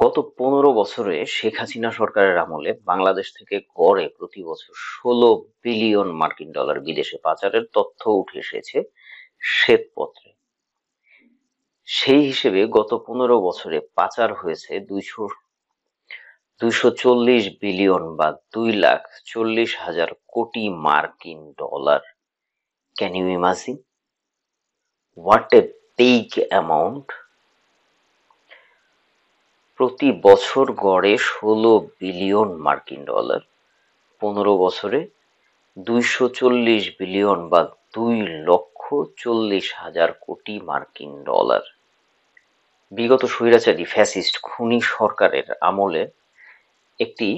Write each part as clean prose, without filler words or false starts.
গত 15 বছরে শেখ হাসিনা সরকারের আমলে বাংলাদেশ থেকে গড়ে প্রতি বছর 16 বিলিয়ন মার্কিন ডলার বিদেশে পাচারের তথ্য উঠে এসেছে শ্বেতপত্রে। সেই হিসেবে গত 15 বছরে পাচার হয়েছে 240 বিলিয়ন বা 2,40,000 কোটি মার্কিন dollar. Can you imagine? What a big amount! প্রতি বছর গড়ে 16 বিলিয়ন মার্কিন ডলার, 15 বছরে 240 বিলিয়ন বা 2,40,000 কোটি মার্কিন ডলার। বিগত স্বৈরাচারী ফ্যাসিস্ট খুনি সরকারের আমলে একটি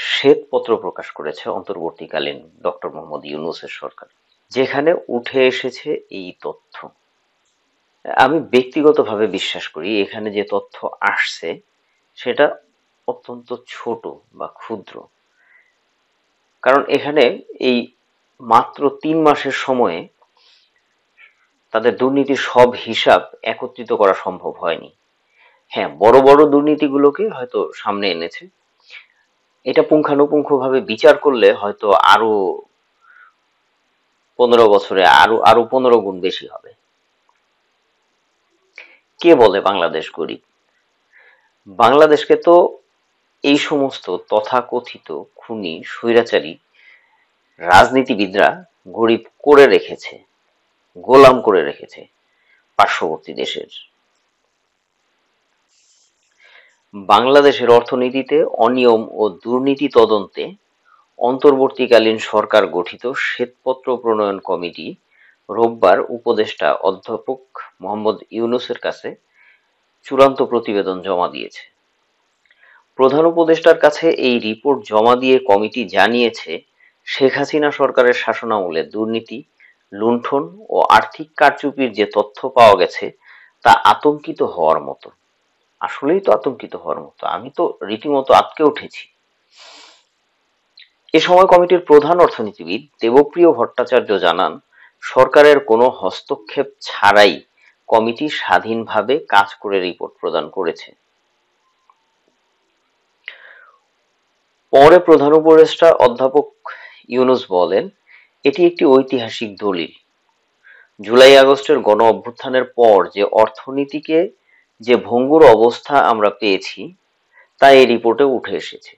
শ্বেতপত্র প্রকাশ করেছে অন্তর্বর্তীকালীন ডক্টর মোহাম্মদ ইউনূসের সরকার, যেখানে উঠে এসেছে এই তথ্য। আমি ব্যক্তিগতভাবে বিশ্বাস করি এখানে যে তথ্য আসছে সেটা অত্যন্ত ছোট বা ক্ষুদ্র, কারণ এখানে এই মাত্র 3 মাসের সময়ে তাদের দুর্নীতির সব হিসাব একত্রিত করা সম্ভব হয়নি। হ্যাঁ, বড় বড় দুর্নীতিগুলোকে হয়তো সামনে এনেছে, এটা পুঙ্খানুপুঙ্খভাবে বিচার করলে হয়তো আরো 15 বছরে আরো 15 গুণ বেশি হবে। কে বলে বাংলাদেশ গরিব? বাংলাদেশকে তো এই সমস্ত তথাকথিত খুনি স্বৈরাচারী রাজনীতিবিদরা গরিব করে রেখেছে, গোলাম করে রেখেছে পার্শ্ববর্তী দেশের। বাংলাদেশের অর্থনীতিতে অনিয়ম ও দুর্নীতি তদন্তে অন্তর্বর্তীকালীন সরকার গঠিত শ্বেতপত্র প্রণয়ন কমিটি রোববার উপদেষ্টা অধ্যাপক মোহাম্মদ ইউনূসের কাছে চূড়ান্ত প্রতিবেদন জমা দিয়েছে। প্রধান উপদেষ্টার কাছে এই রিপোর্ট জমা দিয়ে কমিটি জানিয়েছে, শেখ হাসিনা সরকারের শাসনামলে দুর্নীতি, লুণ্ঠন ও আর্থিক কারচুপির যে তথ্য পাওয়া গেছে তা আতঙ্কিত হওয়ার মতো। আসলেই তো আতঙ্কিত হওয়ার মতো, আমি তো রীতিমতো আঁতকে উঠেছি। এ সময় কমিটির প্রধান অর্থনীতিবিদ দেবপ্রিয় ভট্টাচার্য জানান, সরকারের কোনো হস্তক্ষেপ ছাড়াই কমিটি স্বাধীনভাবে কাজ করে রিপোর্ট প্রদান করেছে। পরে প্রধান উপদেষ্টা অধ্যাপক ইউনূস বলেন, এটি একটি ঐতিহাসিক দলিল। জুলাই আগস্টের গণ অভ্যুত্থানের পর যে অর্থনীতিকে যে ভঙ্গুর অবস্থা আমরা পেয়েছি তা এই রিপোর্টে উঠে এসেছে।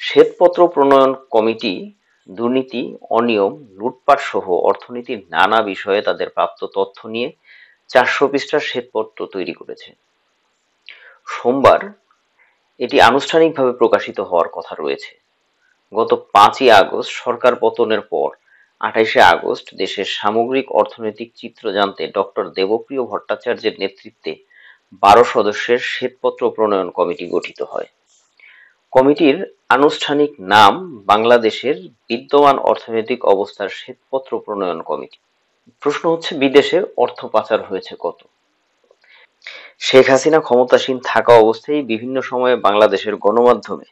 শ্বেতপত্র প্রণয়ন কমিটি দুর্নীতি, অনিয়ম, লুটপাট সহ অর্থনীতির নানা বিষয়ে তাদের প্রাপ্ত তথ্য নিয়ে 400 পৃষ্ঠার শ্বেতপত্র তৈরি করেছে। সোমবার এটি আনুষ্ঠানিকভাবে প্রকাশিত হওয়ার কথা রয়েছে। গত 5ই আগস্ট সরকার পতনের পর 28শে আগস্ট দেশের সামগ্রিক অর্থনৈতিক চিত্র জানতে ডক্টর দেবপ্রিয় ভট্টাচার্যের নেতৃত্বে 12 সদস্যের শ্বেতপত্র প্রণয়ন কমিটি গঠিত হয়। কমিটির আনুষ্ঠানিক নাম বাংলাদেশের বিদ্যমান অর্থনৈতিক অবস্থার শ্বেতপত্র প্রণয়ন কমিটি। প্রশ্ন হচ্ছে, বিদেশে অর্থ পাচার হয়েছে কত? শেখ হাসিনা ক্ষমতাসীন থাকা অবস্থায় বিভিন্ন সময়ে বাংলাদেশের গণমাধ্যমে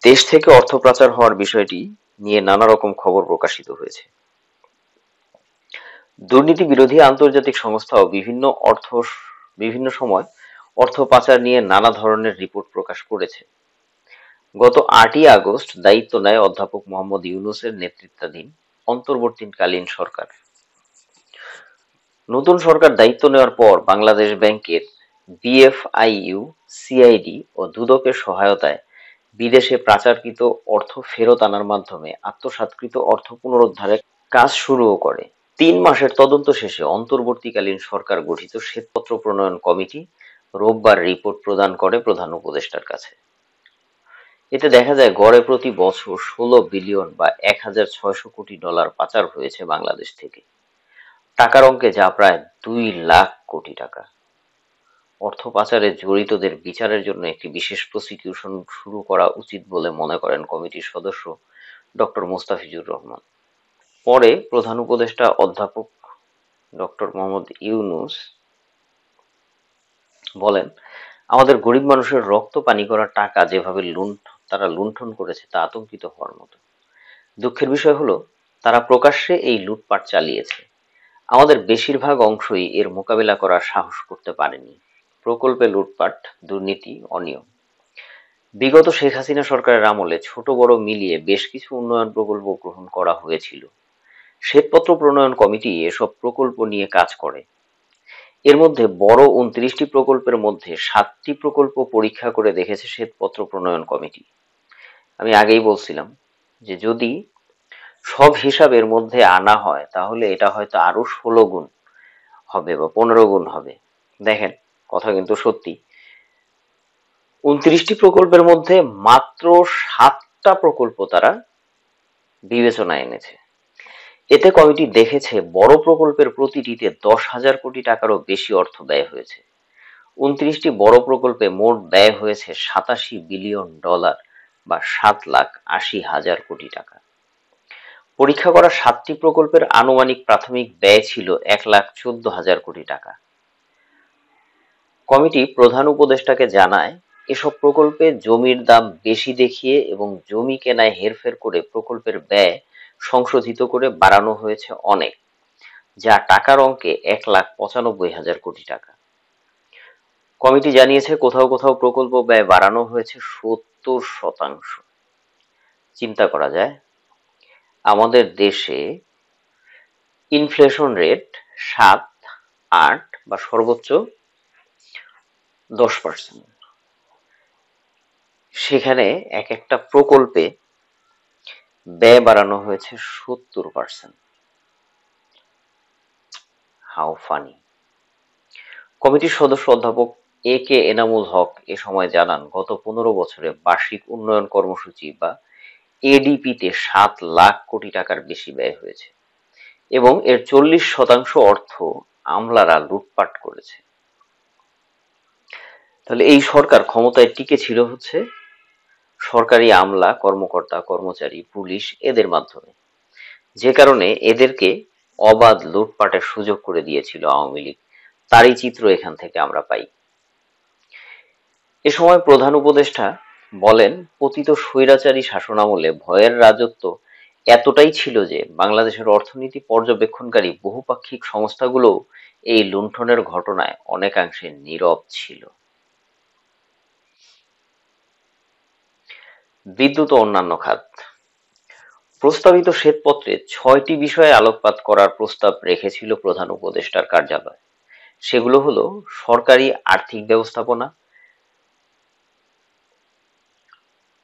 দেশ থেকে অর্থ পাচার হওয়ার বিষয়টি নিয়ে নানা রকম খবর প্রকাশিত হয়েছে। দুর্নীতি বিরোধী আন্তর্জাতিক সংস্থাও বিভিন্ন সময় অর্থ পাচার নিয়ে নানা ধরনের রিপোর্ট প্রকাশ করেছে। গত 8ই আগস্ট দায়িত্ব নেয় অধ্যাপক মোহাম্মদ ইউনূসের নেতৃত্বাধীন অন্তর্বর্তীকালীন সরকার। নতুন সরকার দায়িত্ব নেওয়ার পর বাংলাদেশ ব্যাংকের বিএফআইইউ, সিআইডি ও দুদকের সহায়তায় বিদেশে পাচারকৃত অর্থ ফেরত আনার মাধ্যমে আত্মসাৎকৃত অর্থ পুনরুদ্ধারের কাজ শুরুও করে। 3 মাসের তদন্ত শেষে অন্তর্বর্তীকালীন সরকার গঠিত শ্বেতপত্র প্রণয়ন কমিটি রোববার রিপোর্ট প্রদান করে প্রধান উপদেষ্টার কাছে। এতে দেখা যায় গড়ে প্রতি বছর 16 বিলিয়ন বা 1,600 কোটি ডলার পাচার হয়েছে বাংলাদেশ থেকে। টাকার অঙ্কে যা প্রায় 2 লাখ কোটি টাকা। অর্থ পাচারে জড়িতদের বিচারের জন্য একটি বিশেষ প্রসিকিউশন শুরু করা উচিত বলে মনে করেন কমিটির সদস্য ডক্টর মোস্তাফিজুর রহমান। পরে প্রধান উপদেষ্টা অধ্যাপক ডক্টর মোহাম্মদ ইউনূস বলেন, আমাদের গরিব মানুষের রক্ত পানি করা টাকা যেভাবে তারা লুণ্ঠন করেছে তা আতঙ্কিত হওয়ার মতো। দুঃখের বিষয় হলো, তারা প্রকাশ্যে এই লুটপাট চালিয়েছে। আমাদের বেশিরভাগ অংশই এর মোকাবিলা করার সাহস করতে পারেনি। প্রকল্পে লুটপাট, দুর্নীতি, অনিয়ম। বিগত শেখ হাসিনা সরকারের আমলে ছোট বড় মিলিয়ে বেশ কিছু উন্নয়ন প্রকল্প গ্রহণ করা হয়েছিল। শ্বেতপত্র প্রণয়ন কমিটি এসব প্রকল্প নিয়ে কাজ করে। এর মধ্যে বড় 29টি প্রকল্পের মধ্যে 7টি প্রকল্প পরীক্ষা করে দেখেছে শ্বেতপত্র প্রণয়ন কমিটি। আমি আগেই বলছিলাম যে যদি সব হিসাবের মধ্যে আনা হয় তাহলে এটা হয়তো আরো 16 গুণ হবে বা 15 গুণ হবে। দেখেন, কথা কিন্তু সত্যি। 29টি প্রকল্পের মধ্যে মাত্র 7টা প্রকল্প তারা বিবেচনায় এনেছে। এতে কমিটি দেখেছে বড় প্রকল্পের প্রতিটিতে 10,000 কোটি টাকারও বেশি অর্থ ব্যয় হয়েছে। 29টি বড় প্রকল্পে মোট ব্যয় হয়েছে $87 বিলিয়ন বা 7,80,000 কোটি টাকা। পরীক্ষা করা 7টি প্রকল্পের আনুমানিক প্রাথমিক ব্যয় ছিল 1,14,000 কোটি টাকা। কমিটি প্রধান উপদেষ্টাকে জানায়, এসব প্রকল্পে জমির দাম বেশি দেখিয়ে এবং জমি কেনায় হেরফের করে প্রকল্পের ব্যয় সংশোধিত করে বাড়ানো হয়েছে অনেক, যা টাকার অঙ্কে 1,95,000 কোটি টাকা। কমিটি জানিয়েছে কোথাও কোথাও প্রকল্প ব্যয় বাড়ানো হয়েছে 70%। চিন্তা করা যায়, আমাদের দেশে ইনফ্লেশন রেট 7, 8 বা সর্বোচ্চ 10%। সেখানে এক একটা প্রকল্পে ব্যয় বাড়ানো হয়েছে 70%। How funny. কমিটির সদস্য অধ্যাপক এ কে এনামুল হক এ সময় জানান, গত 15 বছরে বার্ষিক উন্নয়ন কর্মসূচি বা এডিপিতে 7 লাখ কোটি টাকার বেশি ব্যয় হয়েছে এবং এর 40% অর্থ আমলারা লুটপাট করেছে। তাহলে এই সরকার ক্ষমতায় টিকে ছিল হচ্ছে সরকারি আমলা, কর্মকর্তা, কর্মচারী, পুলিশ এদের মাধ্যমে, যে কারণে এদেরকে অবাধ লুটপাটের সুযোগ করে দিয়েছিল আওয়ামী লীগ। তারই চিত্র এখান থেকে আমরা পাই। এ সময় প্রধান উপদেষ্টা বলেন, পতিত স্বৈরাচারী শাসনামলে ভয়ের রাজত্ব এতটাই ছিল যে বাংলাদেশের অর্থনীতি পর্যবেক্ষণকারী বহুপাক্ষিক সংস্থাগুলো এই লুণ্ঠনের ঘটনায় অনেকাংশে নীরব ছিল। বিদ্যুৎ ও অন্যান্য খাত। প্রস্তাবিত শ্বেতপত্রে 6টি বিষয়ে আলোকপাত করার প্রস্তাব রেখেছিল প্রধান উপদেষ্টার কার্যালয়। সেগুলো হলো সরকারি আর্থিক ব্যবস্থাপনা,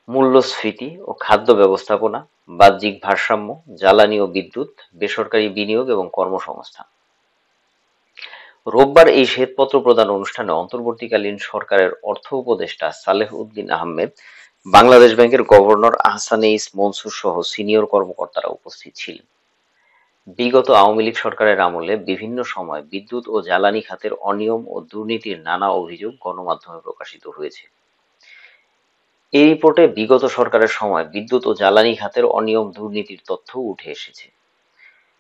মূল্যস্ফীতি ও খাদ্য ব্যবস্থাপনা, বাহ্যিক ভারসাম্য, জ্বালানি ও বিদ্যুৎ, বেসরকারি বিনিয়োগ এবং কর্মসংস্থান। রোববার এই শ্বেতপত্র প্রদান অনুষ্ঠানে অন্তর্বর্তীকালীন সরকারের অর্থ উপদেষ্টা সালেহ উদ্দিন আহমেদ, বাংলাদেশ ব্যাংকের গভর্নর আহসানেইস মনসুর সহ সিনিয়র কর্মকর্তারা উপস্থিত ছিলেন। বিগত আওয়ামী লীগ সরকারের আমলে বিভিন্ন সময় বিদ্যুৎ ও জ্বালানি খাতের অনিয়ম ও দুর্নীতির নানা অভিযোগ গণমাধ্যমে প্রকাশিত হয়েছে। এই রিপোর্টে বিগত সরকারের সময় বিদ্যুৎ ও জ্বালানি খাতের অনিয়ম দুর্নীতির তথ্য উঠে এসেছে।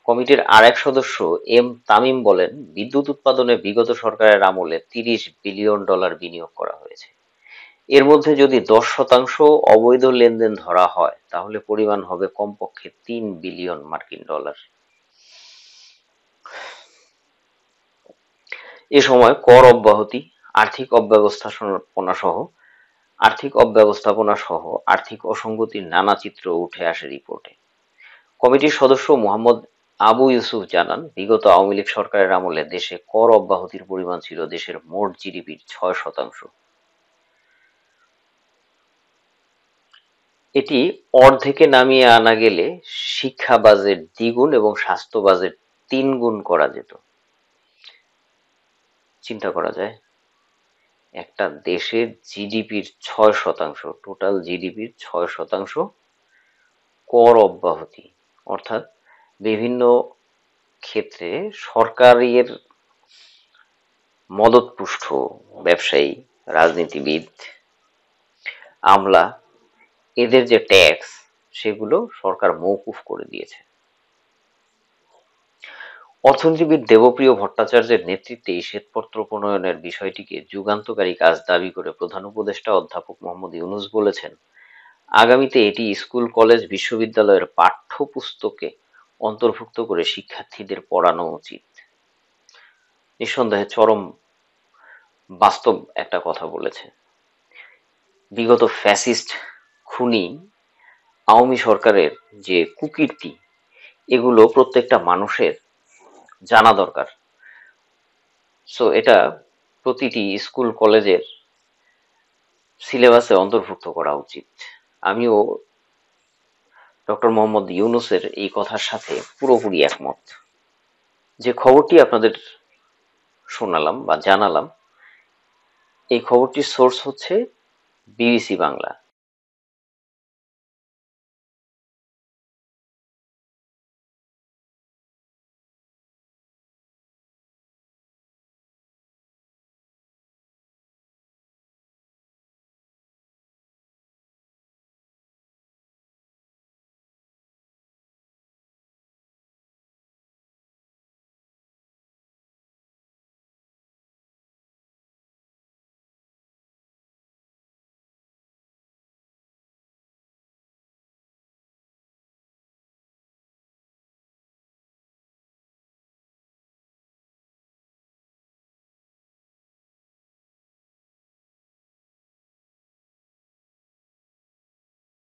কমিটির আরেক সদস্য এম তামিম বলেন, বিদ্যুৎ উৎপাদনে বিগত সরকারের আমলে $30 বিলিয়ন বিনিয়োগ করা হয়েছে। এর মধ্যে যদি 10% অবৈধ লেনদেন ধরা হয় তাহলে পরিমাণ হবে কমপক্ষে $3 বিলিয়ন। এ সময় কর অব্যাহতি, আর্থিক অব্যবস্থাপনা সহ আর্থিক অসঙ্গতির নানা চিত্র উঠে আসে রিপোর্টে। কমিটির সদস্য মোহাম্মদ আবু ইউসুফ জানান, বিগত আওয়ামী লীগ সরকারের আমলে দেশে কর অব্যাহতির পরিমাণ ছিল দেশের মোট জিডিপির 6%। এটি অর্ধেকে নামিয়ে আনা গেলে শিক্ষা বাজেট দ্বিগুণ এবং স্বাস্থ্য বাজেট 3 গুণ করা যেত। চিন্তা করা যায়, একটা দেশের জিডিপির 6%, টোটাল জিডিপির 6% কর অব্যাহতি, অর্থাৎ বিভিন্ন ক্ষেত্রে সরকারের মদতপুষ্ট ব্যবসায়ী, রাজনীতিবিদ, আমলা এদের যে ট্যাক্স সেগুলো সরকার মওকুফ করে দিয়েছে। অর্থনীতিবিদ দেবপ্রিয় ভট্টাচার্যের নেতৃত্বে এই শ্বেতপত্র প্রণয়নের বিষয়টিকে যুগান্তকারী কাজ দাবি করে প্রধান উপদেষ্টা অধ্যাপক মোহাম্মদ ইউনূস বলেছেন, আগামীতে এটি স্কুল, কলেজ, বিশ্ববিদ্যালয়ের পাঠ্যপুস্তকে অন্তর্ভুক্ত করে শিক্ষার্থীদের পড়ানো উচিত। নিঃসন্দেহে চরম বাস্তব একটা কথা বলেছে। বিগত ফ্যাসিস্ট খুনি আওয়ামী সরকারের যে কুকীর্তি, এগুলো প্রত্যেকটা মানুষের জানা দরকার। সো এটা প্রতিটি স্কুল কলেজের সিলেবাসে অন্তর্ভুক্ত করা উচিত। আমিও ডক্টর মোহাম্মদ ইউনূসের এই কথার সাথে পুরোপুরি একমত। যে খবরটি আপনাদের শোনালাম বা জানালাম, এই খবরটির সোর্স হচ্ছে বিবিসি বাংলা।